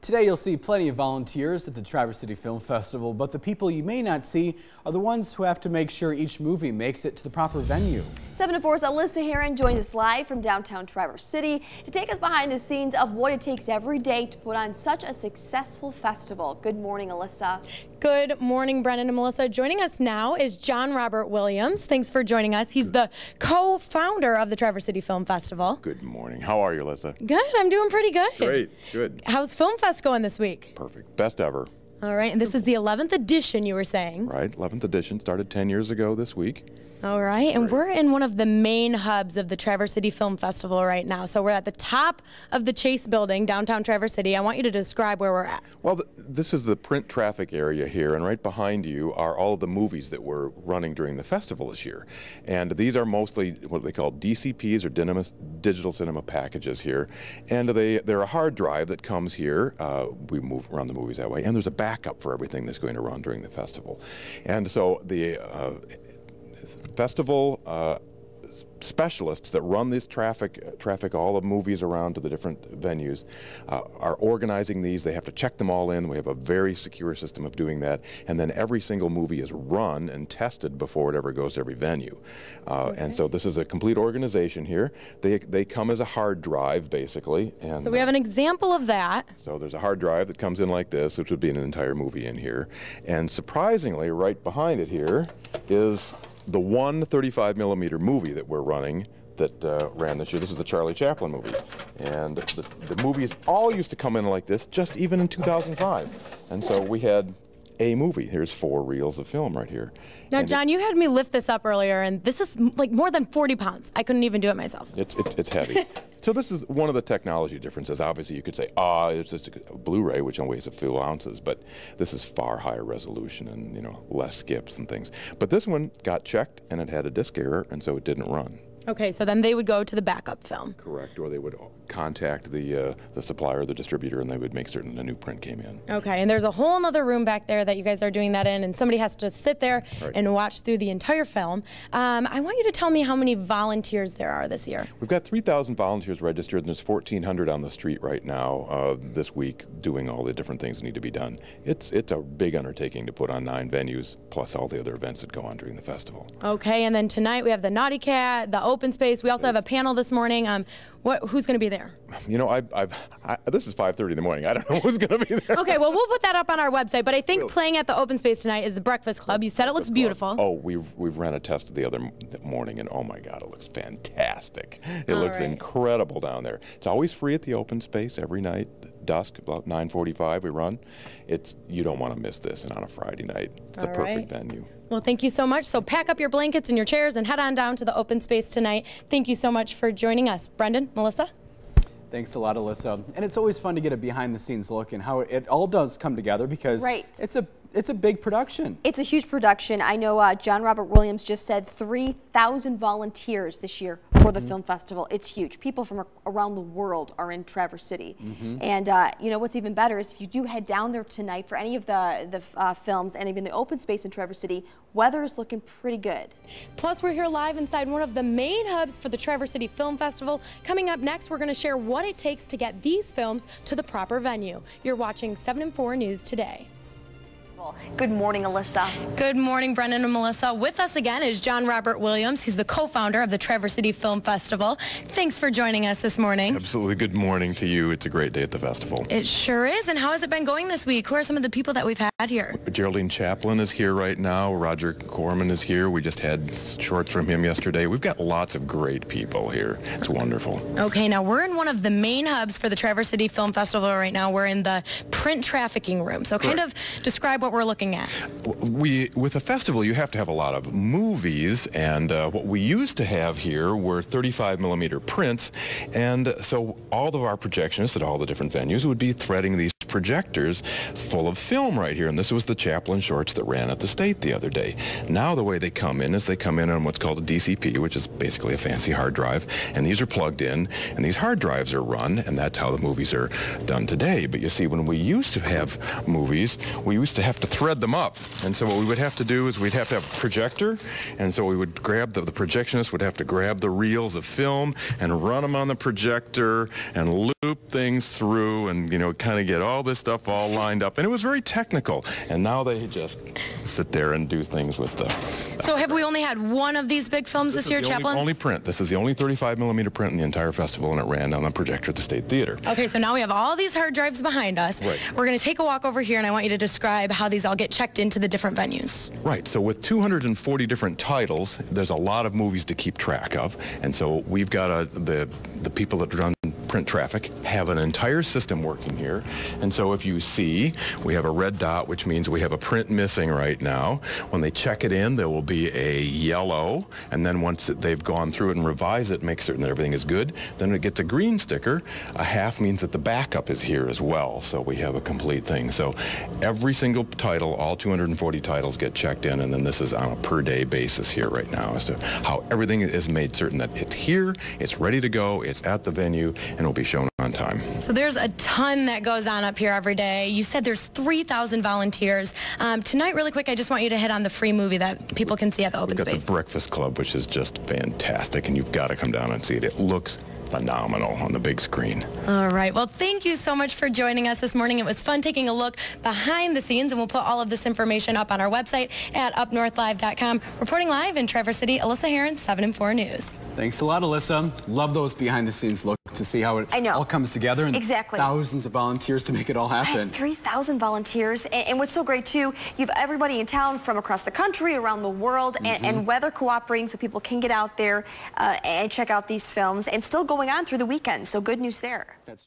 Today you'll see plenty of volunteers at the Traverse City Film Festival, but the people you may not see are the ones who have to make sure each movie makes it to the proper venue. 7 to 4's Alyssa Heron joins us live from downtown Traverse City to take us behind the scenes of what it takes every day to put on such a successful festival. Good morning, Alyssa. Good morning, Brennan and Melissa. Joining us now is John Robert Williams. Thanks for joining us. He's the co-founder of the Traverse City Film Festival. Good morning. How are you, Alyssa? Good. I'm doing pretty good. Great. Good. How's Film Fest going this week? Perfect. Best ever. All right. And this is the 11th edition, you were saying. Right. 11th edition. Started 10 years ago this week. All right. And we're in one of the main hubs of the Traverse City Film Festival right now. So we're at the top of the Chase building, downtown Traverse City. I want you to describe where we're at. Well, this is the print traffic area here, and right behind you are all of the movies that we're running during the festival this year. And these are mostly what they call DCPs, or digital cinema packages here. And they're a hard drive that comes here. We run the movies that way. And there's a backup for everything that's going to run during the festival. And so the festival specialists that run this traffic all the movies around to the different venues are organizing these. They have to check them all in. We have a very secure system of doing that, and then every single movie is run and tested before it ever goes to every venue. And so this is a complete organization here. They come as a hard drive, basically. And so we have an example of that. So there's a hard drive that comes in like this, which would be an entire movie in here. And surprisingly, right behind it here is the one 35mm movie that we're running that ran this year. This is the Charlie Chaplin movie. And the movies all used to come in like this, just even in 2005. And so we had a movie. Here's 4 reels of film right here. Now, and John, you had me lift this up earlier, and this is like more than 40 pounds. I couldn't even do it myself. It's heavy. So this is one of the technology differences. Obviously, you could say, it's just a Blu-ray, which only weighs a few ounces, but this is far higher resolution and, less skips and things. But this one got checked, and it had a disk error, and so it didn't run. Okay, so then they would go to the backup film. Correct, or they would contact the supplier, the distributor, and they would make certain a new print came in. Okay, and there's a whole other room back there that you guys are doing that in, and somebody has to sit there and watch through the entire film. I want you to tell me how many volunteers there are this year. We've got 3,000 volunteers registered, and there's 1,400 on the street right now this week doing all the different things that need to be done. It's a big undertaking to put on 9 venues, plus all the other events that go on during the festival. Okay, and then tonight we have the Naughty Cat, the Open Space. We also have a panel this morning. Who's going to be there? This is 5:30 in the morning. I don't know who's going to be there. Okay, well, we'll put that up on our website. But I think playing at the Open Space tonight is the Breakfast Club. You said it looks beautiful. Oh, we've ran a test the other morning, and oh my God, it looks fantastic. It looks incredible down there. It's always free at the Open Space every night. Dusk, about 9:45 we run. You don't want to miss this, and on a Friday night, it's the perfect venue. Well, thank you so much. So pack up your blankets and your chairs and head on down to the Open Space tonight. Thank you so much for joining us. Brendan, Melissa? Thanks a lot, Alyssa. And it's always fun to get a behind-the-scenes look and how it all does come together, because it's a big production. It's a huge production. I know John Robert Williams just said 3,000 volunteers this year for the film festival. It's huge. People from around the world are in Traverse City. And what's even better is if you do head down there tonight for any of the films and even the Open Space in Traverse City, weather is looking pretty good. Plus, we're here live inside one of the main hubs for the Traverse City Film Festival. Coming up next, we're going to share what it takes to get these films to the proper venue. You're watching 7 and 4 News Today. Good morning, Alyssa. Good morning, Brendan and Melissa. With us again is John Robert Williams. He's the co-founder of the Traverse City Film Festival. Thanks for joining us this morning. Absolutely. Good morning to you. It's a great day at the festival. It sure is. And how has it been going this week? Who are some of the people that we've had here? Geraldine Chaplin is here right now. Roger Corman is here. We just had shorts from him yesterday. We've got lots of great people here. It's wonderful. Okay, now we're in one of the main hubs for the Traverse City Film Festival right now. We're in the print trafficking room. So kind of describe what we're looking at. With a festival, you have to have a lot of movies, and what we used to have here were 35mm prints, and so all of our projectionists at all the different venues would be threading these projectors full of film right here, and this was the Chaplin shorts that ran at the State the other day. Now the way they come in is they come in on what's called a DCP, which is basically a fancy hard drive, and these are plugged in, and these hard drives are run, and that's how the movies are done today. But you see, when we used to have movies, we used to have have to thread them up. And so what we would have to do is we'd have to have a projector, and so we would grab the projectionist would have to grab the reels of film and run them on the projector and loop things through and, you know, kind of get all this stuff all lined up. And it was very technical. And now they just sit there and do things with the... So have we only had one of these big films this year, Chaplain? Only print. This is the only 35mm print in the entire festival, and it ran on the projector at the State Theater. Okay, so now we have all these hard drives behind us. Right. We're going to take a walk over here, and I want you to describe how these all get checked into the different venues. Right. So with 240 different titles, there's a lot of movies to keep track of, and so we've got the people that run print traffic have an entire system working here. And so if you see, we have a red dot, which means we have a print missing right now. When they check it in, there will be a yellow, and then once they've gone through it and revised it, make certain that everything is good, then it gets a green sticker. A half means that the backup is here as well, so we have a complete thing. So every single title, all 240 titles get checked in, and then this is on a per day basis here right now as to how everything is made certain that it's here, it's ready to go, it's at the venue, and will be shown on time. So there's a ton that goes on up here every day. You said there's 3,000 volunteers. Tonight, really quick, I just want you to hit on the free movie that people can see at the open space. We've got the Breakfast Club, which is just fantastic, and you've got to come down and see it. It looks phenomenal on the big screen. All right. Well, thank you so much for joining us this morning. It was fun taking a look behind the scenes, and we'll put all of this information up on our website at UpNorthLive.com. Reporting live in Traverse City, Alyssa Heron, 7 and 4 News. Thanks a lot, Alyssa. Love those behind-the-scenes look to see how it all comes together. And exactly. Thousands of volunteers to make it all happen. 3,000 volunteers. And what's so great, too, you have everybody in town from across the country, around the world, and weather cooperating so people can get out there and check out these films and still going on through the weekend. So good news there.